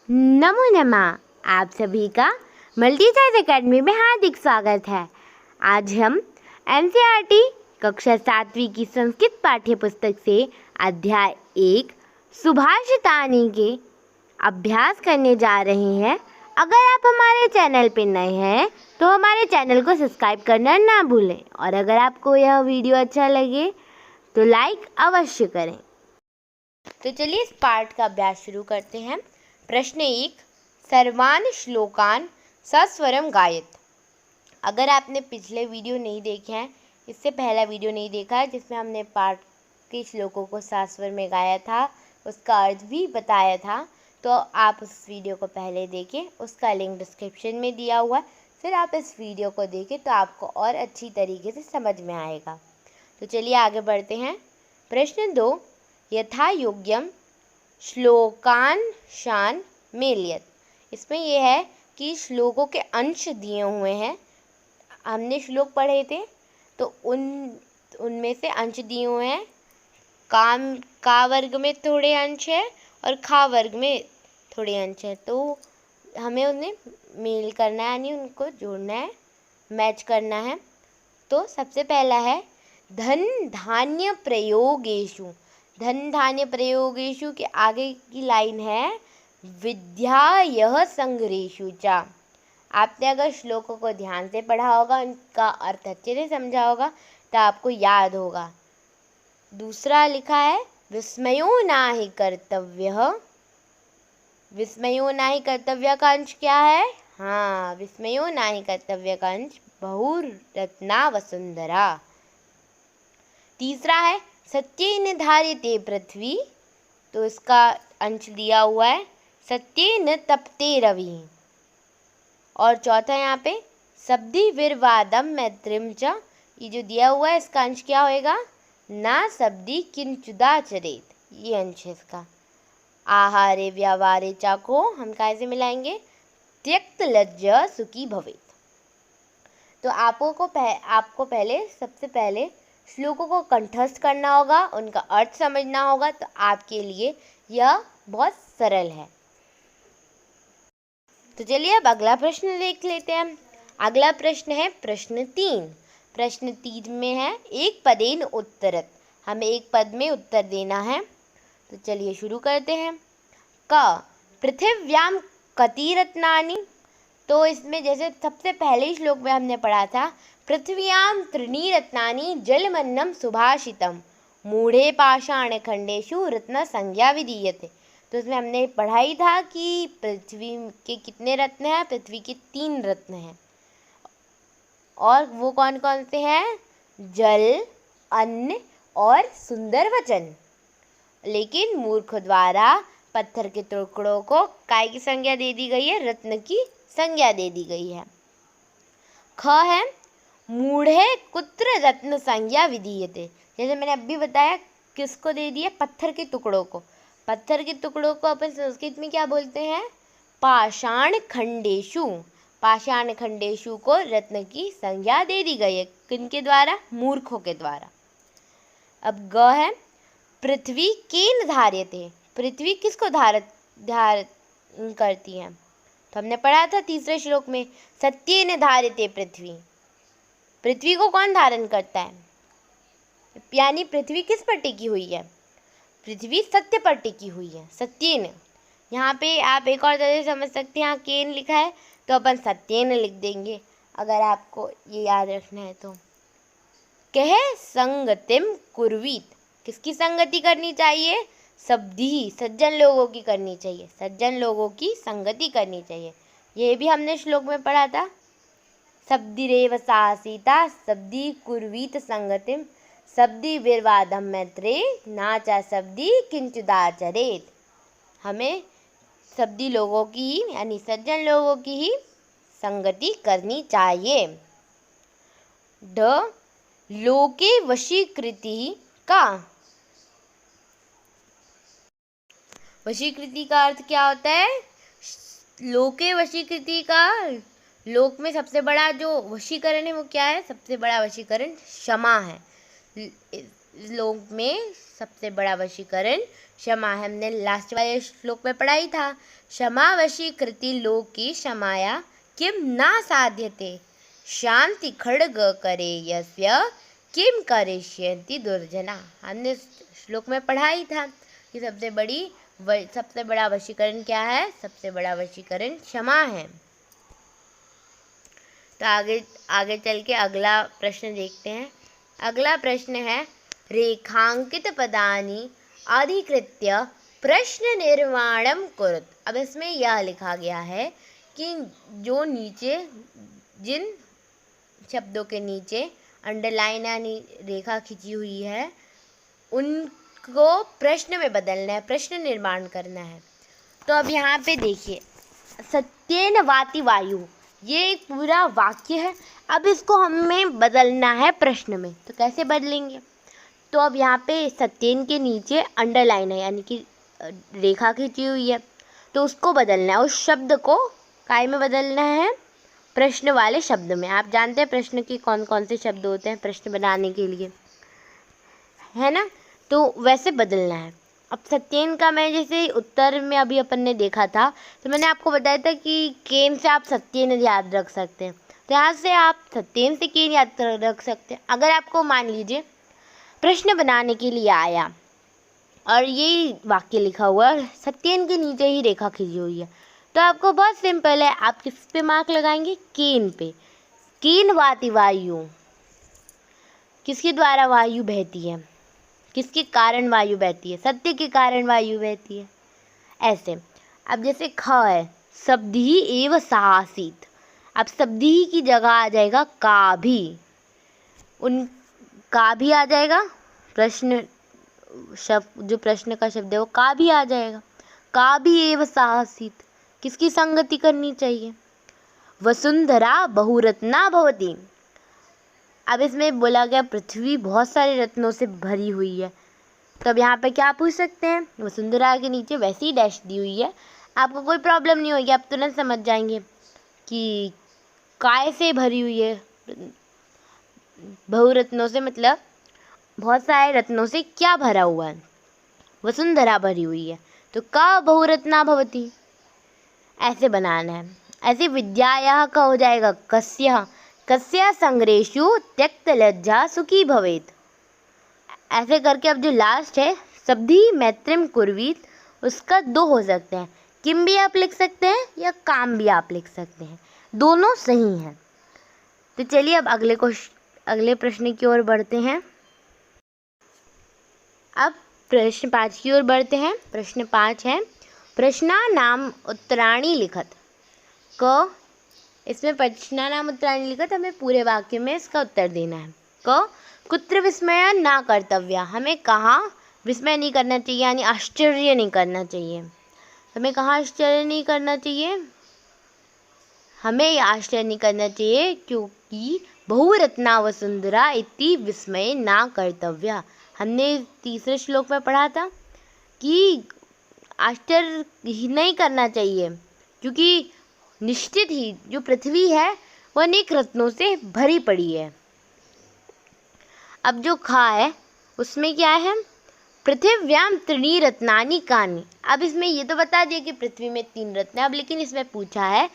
नमो नमः। आप सभी का मल्टी चॉइस एकेडमी में हार्दिक स्वागत है। आज हम एनसीईआरटी कक्षा 7वीं की संस्कृत पाठ्य पुस्तक से अध्याय 1 सुभाषितानि के अभ्यास करने जा रहे हैं। अगर आप हमारे चैनल पर नए हैं तो हमारे चैनल को सब्सक्राइब करना ना भूलें और अगर आपको यह वीडियो अच्छा लगे तो लाइक अवश्य करें। तो चलिए इस पाठ का अभ्यास शुरू करते हैं। प्रश्न 1, सर्वान् श्लोकान् सस्वरम गायेत। अगर आपने पिछले वीडियो नहीं देखे हैं, इससे पहला वीडियो नहीं देखा है जिसमें हमने पाठ के श्लोकों को सास्वर में गाया था, उसका अर्थ भी बताया था, तो आप उस वीडियो को पहले देखें। उसका लिंक डिस्क्रिप्शन में दिया हुआ है। फिर आप इस वीडियो को देखें तो आपको और अच्छी तरीके से समझ में आएगा। तो चलिए आगे बढ़ते हैं। प्रश्न 2, यथा योग्यम श्लोकांशान मेलयत। इसमें यह है कि श्लोकों के अंश दिए हुए हैं। हमने श्लोक पढ़े थे तो उनमें से अंश दिए हुए हैं। का वर्ग में थोड़े अंश है और खा वर्ग में थोड़े अंश है, तो हमें उन्हें मेल करना है, यानी उनको जोड़ना है, मैच करना है। तो सबसे पहला है धन धान्य प्रयोगेषु। धन धान्य प्रयोगेषु के आगे की लाइन है विद्यायः संग्रहेषु च। आपने अगर श्लोकों को ध्यान से पढ़ा होगा, उनका अर्थ अच्छे से समझा होगा तो आपको याद होगा। दूसरा लिखा है विस्मयो नाहि कर्तव्यः। विस्मयो नाहि कर्तव्य का अंश क्या है? हाँ, विस्मयो नाहि कर्तव्य का अंश बहुरत्ना वसुंधरा। तीसरा है सत्येन धार्यते पृथ्वी, तो इसका अंश दिया हुआ है सत्येन तपते रवि। और चौथा यहाँ पे शब्दी विर्वादम मैत्रिम च, ये जो दिया हुआ है इसका अंश क्या होएगा? ना शब्दी किंचुदाचरेत, ये अंश है इसका। आहारे व्यावारे चा को हम कैसे मिलाएंगे? त्यक्त लज्जा सुखी भवेत। तो आपको पहले सबसे पहले श्लोकों को कंठस्थ करना होगा, उनका अर्थ समझना होगा, तो आपके लिए यह बहुत सरल है। तो चलिए अब अगला प्रश्न देख लेते हैं। अगला प्रश्न है प्रश्न 3। प्रश्न 3 में है एक पदेन उत्तरत। हमें एक पद में उत्तर देना है। तो चलिए शुरू करते हैं। क पृथिव्याम कति रत्नानि। तो इसमें जैसे सबसे पहले श्लोक में हमने पढ़ा था पृथिव्याम त्रीणि रत्नानि जलमन्नम सुभाषितम मूढ़े पाषाण खंडेषु रत्न संज्ञा विधीयते। तो इसमें हमने पढ़ा ही था कि पृथ्वी के कितने रत्न हैं? पृथ्वी के 3 रत्न हैं। और वो कौन कौन से हैं? जल, अन्न और सुंदर वचन। लेकिन मूर्ख द्वारा पत्थर के टुकड़ों को काय की संज्ञा दे दी गई है? रत्न की संज्ञा दे दी गई है। ख है मूढ़े कुत्र रत्न संज्ञा विधीयते। जैसे मैंने अभी बताया, किसको दे दिया? पत्थर के टुकड़ों को। पत्थर के टुकड़ों को अपन संस्कृत में क्या बोलते हैं? पाषाण खंडेषु। पाषाण खंडेषु को रत्न की संज्ञा दे दी गई है। किनके द्वारा? मूर्खों के द्वारा। अब ग है पृथ्वी केन धार्यते। पृथ्वी किसको धारण करती है? तो हमने पढ़ा था तीसरे श्लोक में सत्येन धार्यते पृथ्वी। पृथ्वी को कौन धारण करता है? यानी पृथ्वी किस पर टिकी हुई है? पृथ्वी सत्य पर टिकी हुई है। सत्येन, यहाँ पे आप एक और तरह से समझ सकते हैं। यहाँ केन लिखा है तो अपन सत्येन लिख देंगे, अगर आपको ये याद रखना है तो। कह संगतिम कुर्वीत। किसकी संगति करनी चाहिए? शब्दी, सज्जन लोगों की करनी चाहिए। सज्जन लोगों की संगति करनी चाहिए। ये भी हमने श्लोक में पढ़ा था। शब्दिरेव सा सीता शब्दी कुर्वीत संगतिम शब्दी विर्वादम मैत्रे नाचा शब्दी किंचुदाचरेत। हमें शब्दी लोगों की ही, यानी सज्जन लोगों की ही संगति करनी चाहिए। ड लोके वशीकृति का। वशीकृति का अर्थ क्या होता है? लोके वशीकृति का, लोक में सबसे बड़ा जो वशीकरण है वो क्या है? सबसे बड़ा वशीकरण क्षमा है। श्लोक में सबसे बड़ा वशीकरण क्षमा है। हमने लास्ट वाले श्लोक में पढ़ा ही था, क्षमा वशीकृति लोकी क्षमाया किम ना साध्यते शांति खड्ग करे यस्य किम करिष्यन्ति दुर्जना। हमने श्लोक में पढ़ा ही था कि सबसे बड़ा वशीकरण क्या है? सबसे बड़ा वशीकरण क्षमा है। तो आगे चल के अगला प्रश्न देखते हैं। अगला प्रश्न है, रेखांकित पदानि अधिकृत्य प्रश्न निर्माणम कुरुत। अब इसमें यह लिखा गया है कि जो नीचे जिन शब्दों के नीचे अंडरलाइन यानी रेखा खिंची हुई है उनको प्रश्न में बदलना है, प्रश्न निर्माण करना है। तो अब यहाँ पे देखिए, सत्येन वाति वायु, ये एक पूरा वाक्य है। अब इसको हमें बदलना है प्रश्न में। तो कैसे बदलेंगे? तो अब यहाँ पे सत्येन के नीचे अंडरलाइन है यानी कि रेखा खींची हुई है, तो उसको बदलना है, उस शब्द को काय में बदलना है? प्रश्न वाले शब्द में। आप जानते हैं प्रश्न के कौन कौन से शब्द होते हैं प्रश्न बनाने के लिए, है ना? तो वैसे बदलना है। अब सत्येन का मैं जैसे उत्तर में अभी अपन ने देखा था, तो मैंने आपको बताया था कि केन से आप सत्येन याद रख सकते हैं, तो यहाँ से आप सत्येन से केन याद रख सकते हैं। अगर आपको मान लीजिए प्रश्न बनाने के लिए आया और ये वाक्य लिखा हुआ है, सत्येन के नीचे ही रेखा खींची हुई है, तो आपको बहुत सिंपल है, आप किस पे मार्क लगाएंगे? केन पे। केन वाति वायु, किसके द्वारा वायु बहती है? किसके कारण वायु बहती है? सत्य के कारण वायु बहती है। ऐसे अब जैसे ख है, शब्दी एव साहसित, अब शब्दी की जगह आ जाएगा का भी, उन का भी आ जाएगा, प्रश्न शब्द जो प्रश्न का शब्द है वो का भी आ जाएगा। का भी एव साहसित, किसकी संगति करनी चाहिए? वसुंधरा बहुरत्ना भवती। अब इसमें बोला गया पृथ्वी बहुत सारे रत्नों से भरी हुई है, तो अब यहाँ पे क्या पूछ सकते हैं? वसुंधरा के नीचे वैसे ही डैश दी हुई है, आपको कोई प्रॉब्लम नहीं होगी, आप तुरंत समझ जाएंगे कि काय से भरी हुई है। बहुरत्नों से मतलब बहुत सारे रत्नों से क्या भरा हुआ है? वसुंधरा भरी हुई है, तो का बहुरत्ना भवती, ऐसे बनाना है। ऐसे विद्यायाः का हो जाएगा कस्य, कस्य संग्रेषु त्यक्त लज्जा सुखी भवेत। ऐसे करके अब जो लास्ट है शब्दी मैत्रिम कुर्वीत, उसका दो हो सकते हैं, किम भी आप लिख सकते हैं या काम भी आप लिख सकते हैं, दोनों सही हैं। तो चलिए अब अगले प्रश्न की ओर बढ़ते हैं। अब प्रश्न 5 की ओर बढ़ते हैं। प्रश्न 5 है, प्रश्नानाम उत्तराणि लिखत। क, इसमें प्रश्नानाम उत्तराणि लिखत, हमें पूरे वाक्य में इसका उत्तर देना है। क, कुत्र विस्मय ना कर्तव्य, हमें कहाँ विस्मय नहीं करना चाहिए यानी आश्चर्य नहीं करना चाहिए। हमें कहाँ आश्चर्य नहीं करना चाहिए? हमें आश्चर्य नहीं करना चाहिए क्योंकि बहुरत्ना वसुंधरा इति विस्मय ना कर्तव्य। हमने तीसरे श्लोक में पढ़ा था कि आश्चर्य ही नहीं करना चाहिए क्योंकि निश्चित ही जो पृथ्वी है वह अनेक रत्नों से भरी पड़ी है। अब जो खा है उसमें क्या है? पृथिव्याम त्रीणि रत्नानि कानि। अब इसमें ये तो बता दिया कि पृथ्वी में 3 रत्न है, अब लेकिन इसमें पूछा है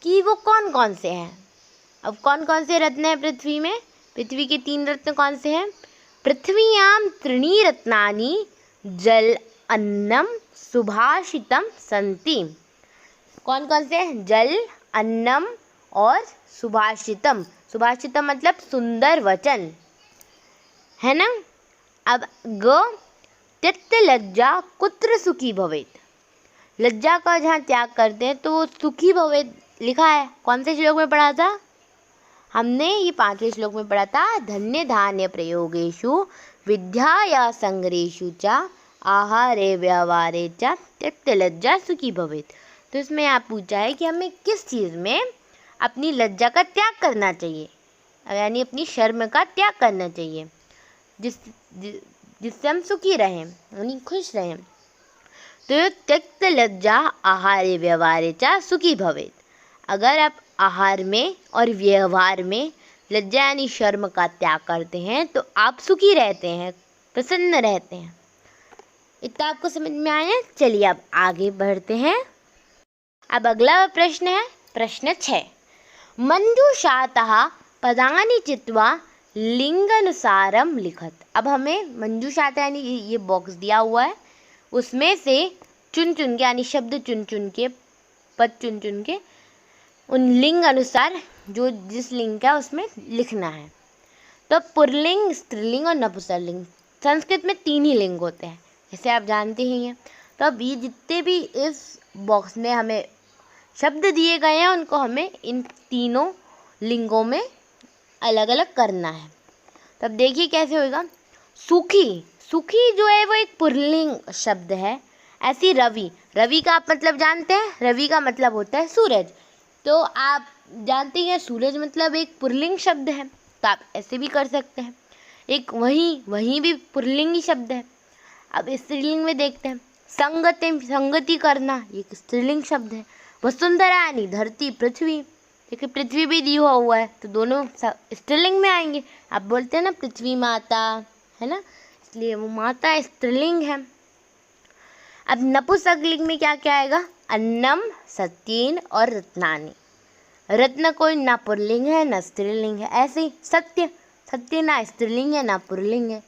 कि वो कौन कौन से हैं। अब कौन कौन से रत्न हैं पृथ्वी में? पृथ्वी के 3 रत्न कौन से हैं? पृथ्व्याम त्रीणि रत्नानि जल अन्नम सुभाषितम सन्ति। कौन कौन से हैं? जल, अन्नम और सुभाषितम। सुभाषितम मतलब सुंदर वचन, है ना। अब ग, त्यक्त लज्जा कुत्र सुखी भवेत। लज्जा का जहाँ त्याग करते हैं तो वो सुखी भवेत लिखा है। कौन से श्लोक में पढ़ा था? हमने ये 5वें श्लोक में पढ़ा था, धन्य धान्य प्रयोगेषु विद्याया संग्रहेषु च आहारे व्यवहारे च त्यक्त लज्जा सुखी भवेत। तो इसमें आप पूछा है कि हमें किस चीज़ में अपनी लज्जा का त्याग करना चाहिए, यानी अपनी शर्म का त्याग करना चाहिए, जिससे हम सुखी रहें यानी खुश रहें। तो त्यक्त लज्जा आहारे व्यवहारे च सुखी भवेत। अगर आप आहार में और व्यवहार में लज्जा यानी शर्म का त्याग करते हैं तो आप सुखी रहते हैं, प्रसन्न रहते हैं। इतना आपको समझ में आया? चलिए अब आगे बढ़ते हैं। अब अगला प्रश्न है प्रश्न 6। मंजूषातः पदानि चित्वा लिंगानुसारम लिखत। अब हमें मंजूषातः यानी ये बॉक्स दिया हुआ है, उसमें से चुन चुन के यानी शब्द चुन चुन के, पद चुन चुन के उन लिंग अनुसार जो जिस लिंग का उसमें लिखना है। तो पुल्लिंग, स्त्रीलिंग और नपुंसकलिंग, संस्कृत में 3 ही लिंग होते हैं, जैसे आप जानते ही हैं। तो अब ये जितने भी इस बॉक्स में हमें शब्द दिए गए हैं उनको हमें इन तीनों लिंगों में अलग अलग करना है। तब देखिए कैसे होगा। सुखी, सुखी जो है वो एक पुल्लिंग शब्द है। ऐसी रवि, रवि का आप मतलब जानते हैं, रवि का मतलब होता है सूरज। तो आप जानते हैं सूरज मतलब एक पुल्लिंग शब्द है, तो आप ऐसे भी कर सकते हैं। एक वहीं, वहीं भी पुल्लिंग ही शब्द है। अब स्त्रीलिंग में देखते हैं। संगति, संगति करना, ये एक स्त्रीलिंग शब्द है। वसुंधरा यानी धरती, पृथ्वी, देखिए पृथ्वी भी दिया हुआ है तो दोनों स्त्रीलिंग में आएंगे। आप बोलते हैं ना पृथ्वी माता, है ना, इसलिए वो माता स्त्रीलिंग है। अब नपुंसकलिंग में क्या क्या आएगा? अन्नम, सत्येन और रत्नानि। रत्न कोई ना पुल्लिंग है ना स्त्रीलिंग है। ऐसे ही सत्य, सत्य ना स्त्रीलिंग है ना पुल्लिंग है।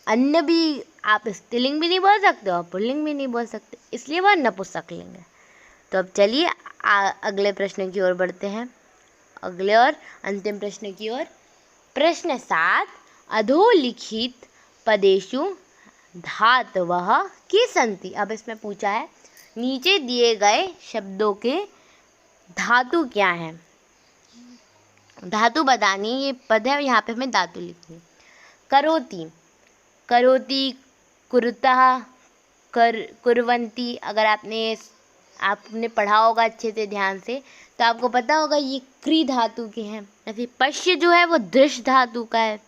अन्न भी आप स्त्रीलिंग भी नहीं बोल सकते और पुल्लिंग भी नहीं बोल सकते, इसलिए वह नपुंसकलिंग है। तो अब चलिए अगले प्रश्न की ओर बढ़ते हैं, अगले और अंतिम प्रश्न की ओर। प्रश्न 7। अधोलिखित पदेषु धातवः की संति। अब इसमें पूछा है नीचे दिए गए शब्दों के धातु क्या हैं। धातु बतानी, ये पद है, यहाँ पे हमें धातु लिखनी। करोति, करोति, कुरुतः, कुर्वन्ति। अगर आपने पढ़ा होगा अच्छे से ध्यान से तो आपको पता होगा ये क्री धातु के हैं। ऐसे पश्य जो है वो दृश धातु का है,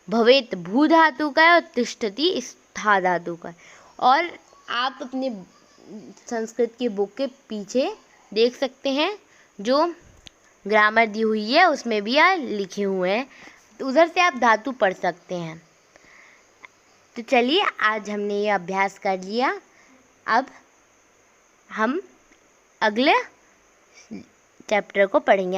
भवेत भू धातु का है और तिष्ठति स्था धातु का है। और आप अपने संस्कृत की बुक के पीछे देख सकते हैं जो ग्रामर दी हुई है उसमें भी लिखे हुए हैं, तो उधर से आप धातु पढ़ सकते हैं। तो चलिए आज हमने ये अभ्यास कर लिया। अब हम अगले चैप्टर को पढ़ेंगे।